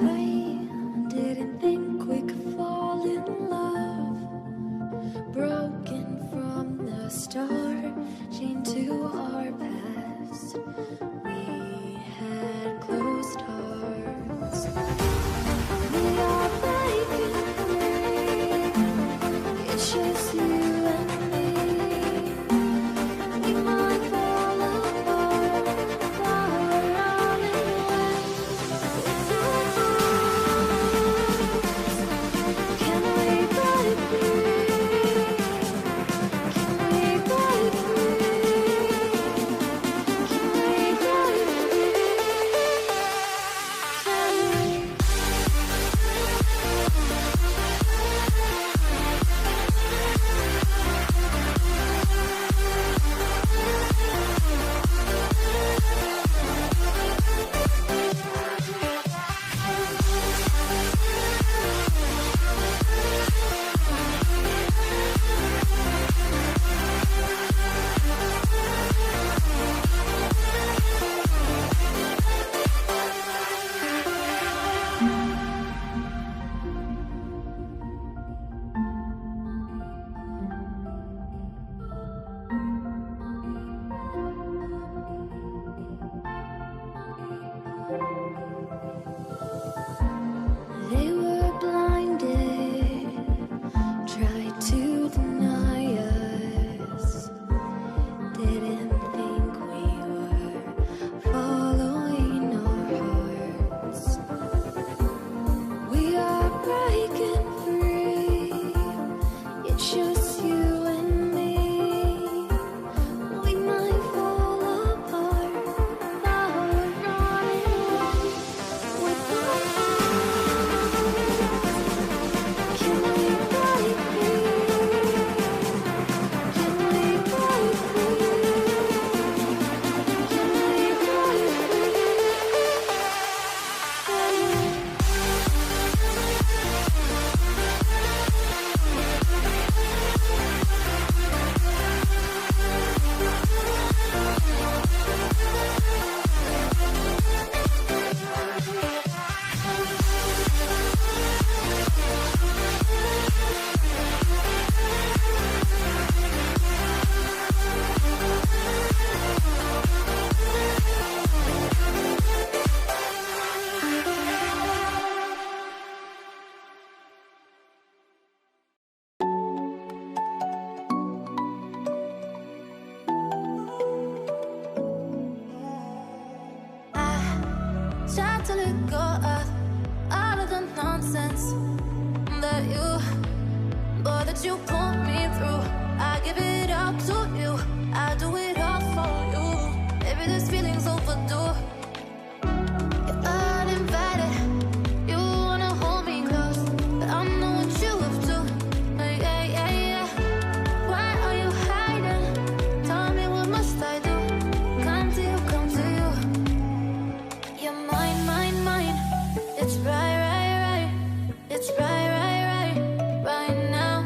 I didn't think we could fall in love. Broken from the start, chained to our past. We had closed hearts. We are breaking free. It's just you and me. We might fall apart while we're running away. Can we break free? Can we break free? Can we break free? Can we? They were blinded, tried to deny us. Didn't think we were following our hearts. We are breaking free. It's just you and me. We might fall apart while we're running away. With our can we break free? Can we break free? Can we break free? Can we? Tried to let go of all of the nonsense that you put me through. I give it all to you. I do it all for you. Maybe this feeling's overdue. You're uninvited. You wanna hold me close, but I know what you have to. Yeah, yeah, yeah. Why are you hiding? Tell me, what must I do? Come to you, come to you. You're mine, mine, mine. It's right, right, right. It's right, right, right, right now.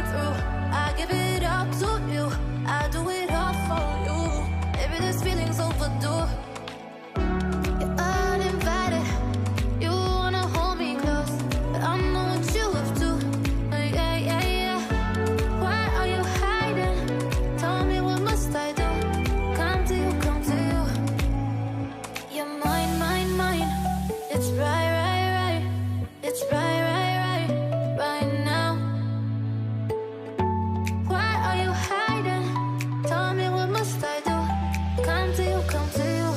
through. I give it up to you. I do it all for you. Maybe this feeling's overdue. You're uninvited. You wanna hold me close, but I know what you have to. Yeah, yeah, yeah. Why are you hiding? Tell me, what must I do? Come to you, come to you. You're mine, mine, mine. It's right, right, right. It's right, right, right, right now. Why are you hiding? Tell me, what must I do? Come to you, come to you.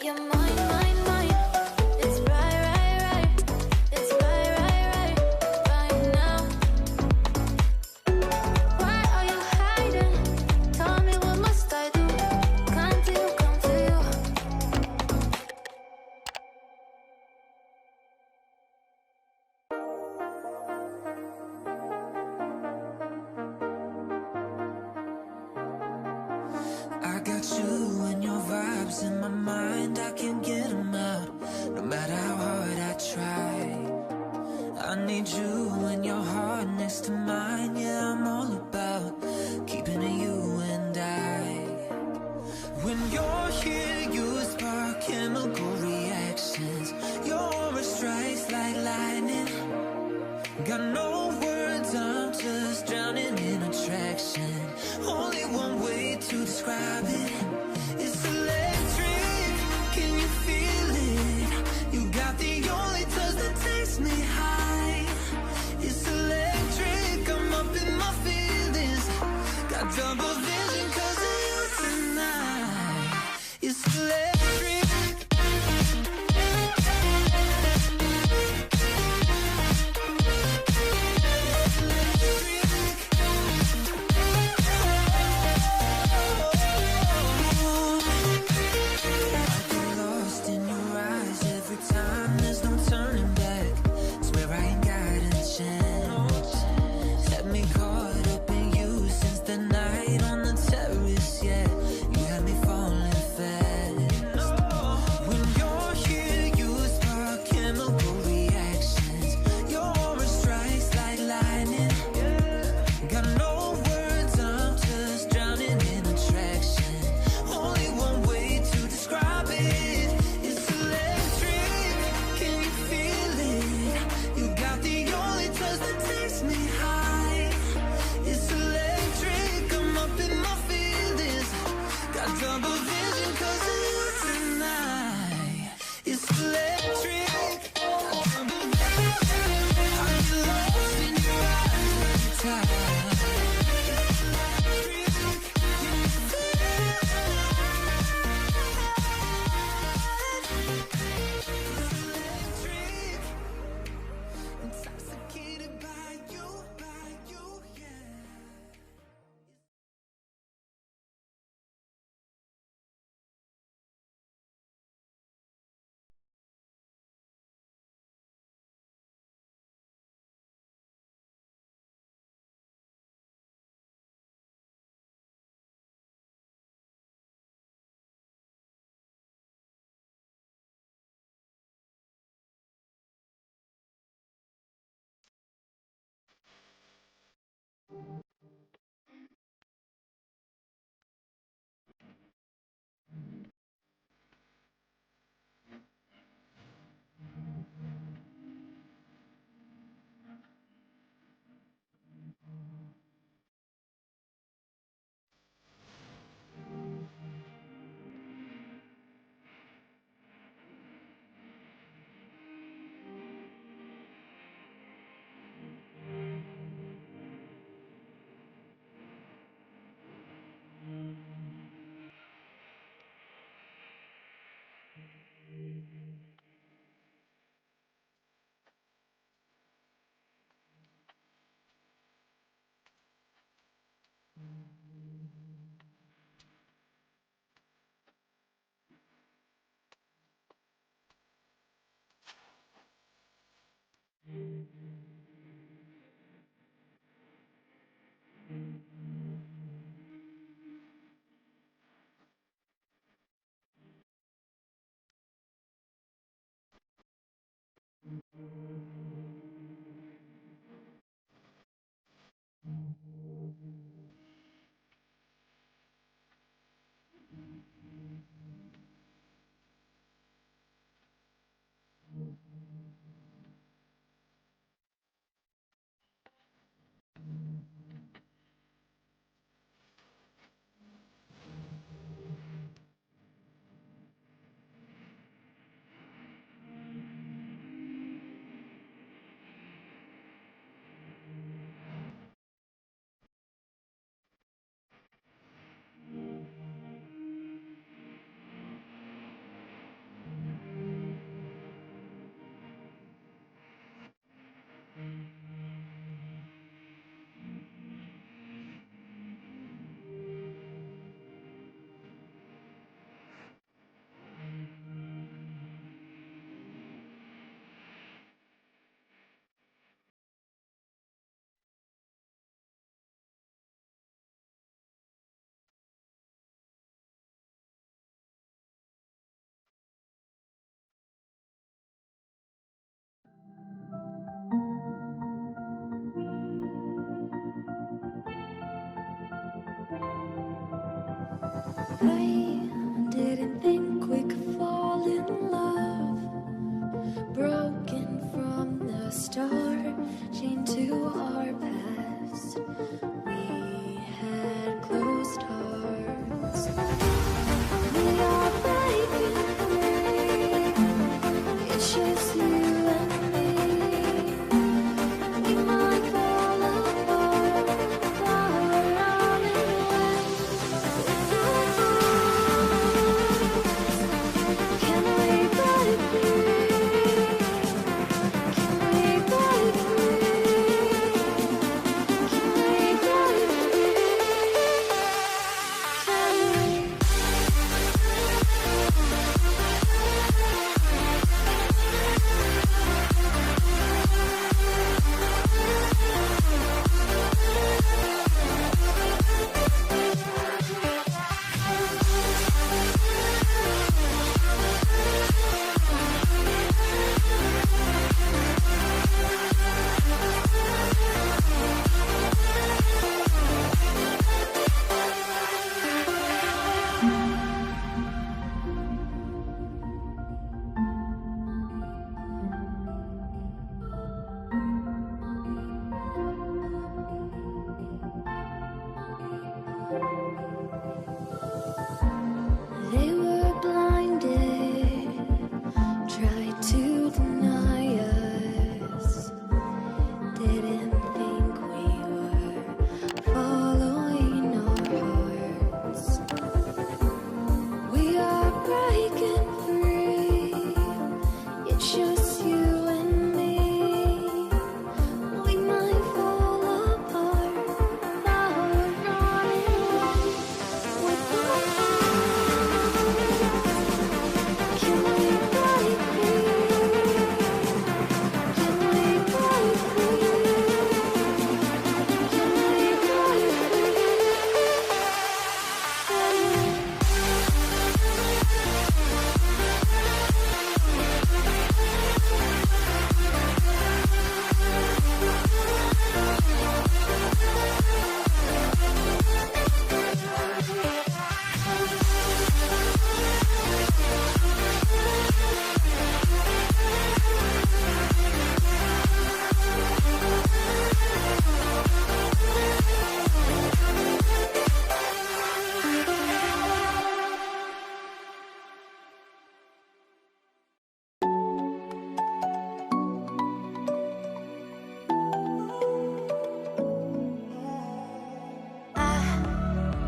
You're mine, mine, mine. It's right, right, right. It's right, right, right, right now. Why are you hiding? Tell me, what must I do? Come to you, come to you. I got you and your vibes in my mind, I can't get them out, no matter how hard I try. I need you and your heart next to mine, yeah, I'm all about keeping it you and I. When you're here, you spark chemical reactions, your aura strikes like lightning. Got no words, I'm just drowning in attraction. Only one way to describe it. It's electric, can you feel it? You got the only touch that takes me high. It's electric, I'm up in my feelings. Got double vision 'cause of you tonight. It's electric. I didn't think we could fall in love. Broken from the start, chained to our past. We had closed hearts. We are breaking free. It's just you and me. We might fall apart, but we're running away with our hearts. Can we break free? Can we break free? Can we break free? Can we? They were blinded, tried to deny us. Didn't think we were following our hearts. We are breaking free. It's just you and me. We might fall apart, but we're running away with our Can we break free? Can we break free? Can we break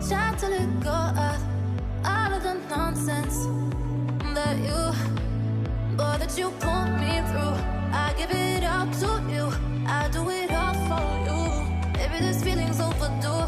Tried to let go of all of the nonsense that you put me through. I give it up to you. I do it all for you. Maybe this feeling's overdue.